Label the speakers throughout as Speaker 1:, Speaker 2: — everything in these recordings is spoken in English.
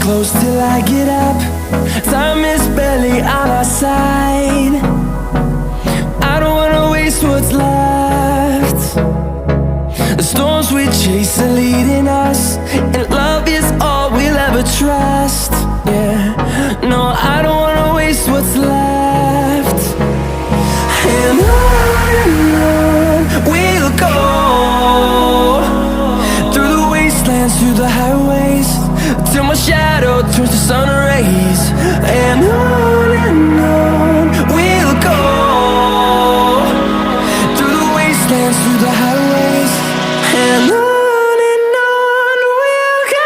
Speaker 1: close till I get up. Time is barely on our side. I don't wanna waste what's left. The storms we chase are leading us, and love is all we'll ever trust. Yeah, no, I don't wanna waste what's left. And on we'll go, through the wastelands, through the highways, till my shadow turns to sun rays. And on we'll go, through the wastelands, through the highways, and on we'll go.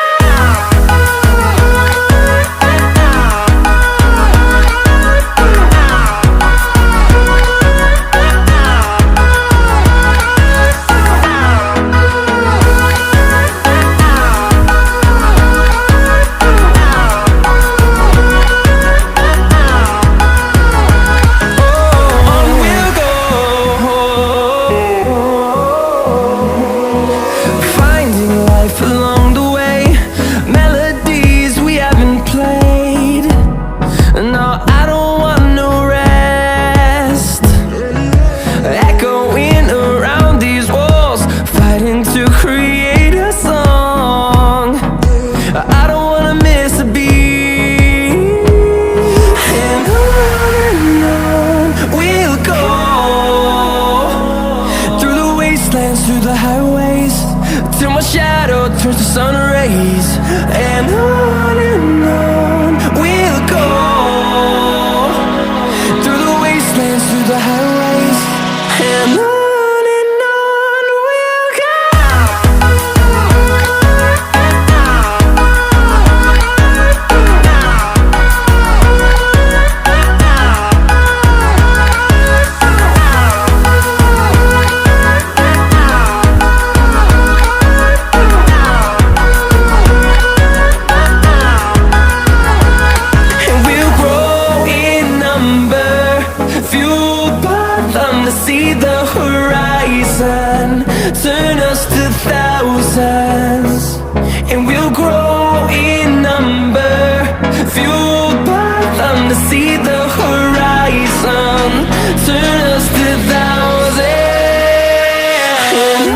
Speaker 1: Through the highways, till my shadow turns to sun rays. And on we'll go, through the wastelands, through the highways, and on we'll go. See the horizon turn us to thousands, and we'll grow in number, fueled by them. To see the horizon turn us to thousands, and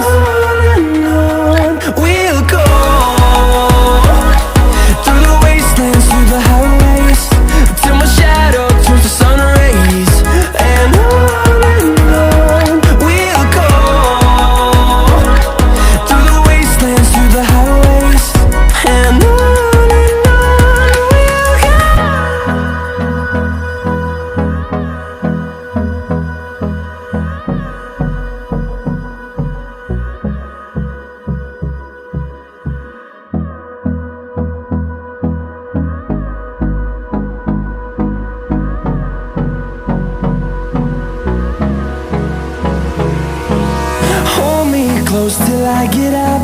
Speaker 1: on we'll go, through the wastelands, through the highways, till my shadow turns to sun rays. And on close till I get up.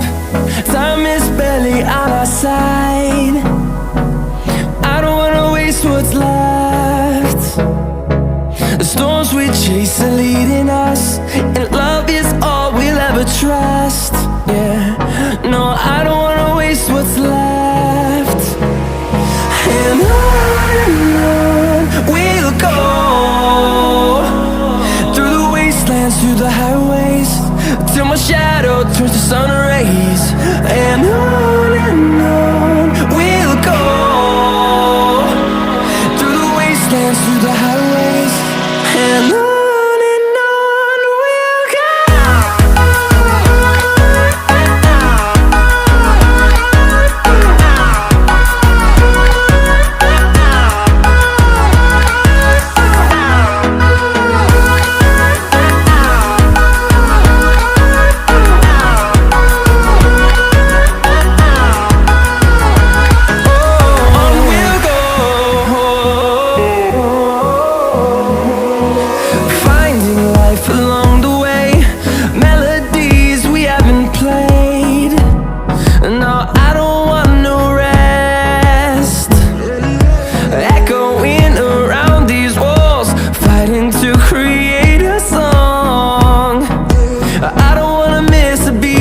Speaker 1: Time is barely on our side. I don't wanna waste what's left. The storms we chase are leading us, and love is all we'll ever trust. Yeah, no, I don't wanna waste what's left. And on we'll go, through the wastelands, through the highways, till my shadow turns to sun rays. And on we'll go, through the wastelands, through the highways, and on. to create a song. I don't wanna miss a beat.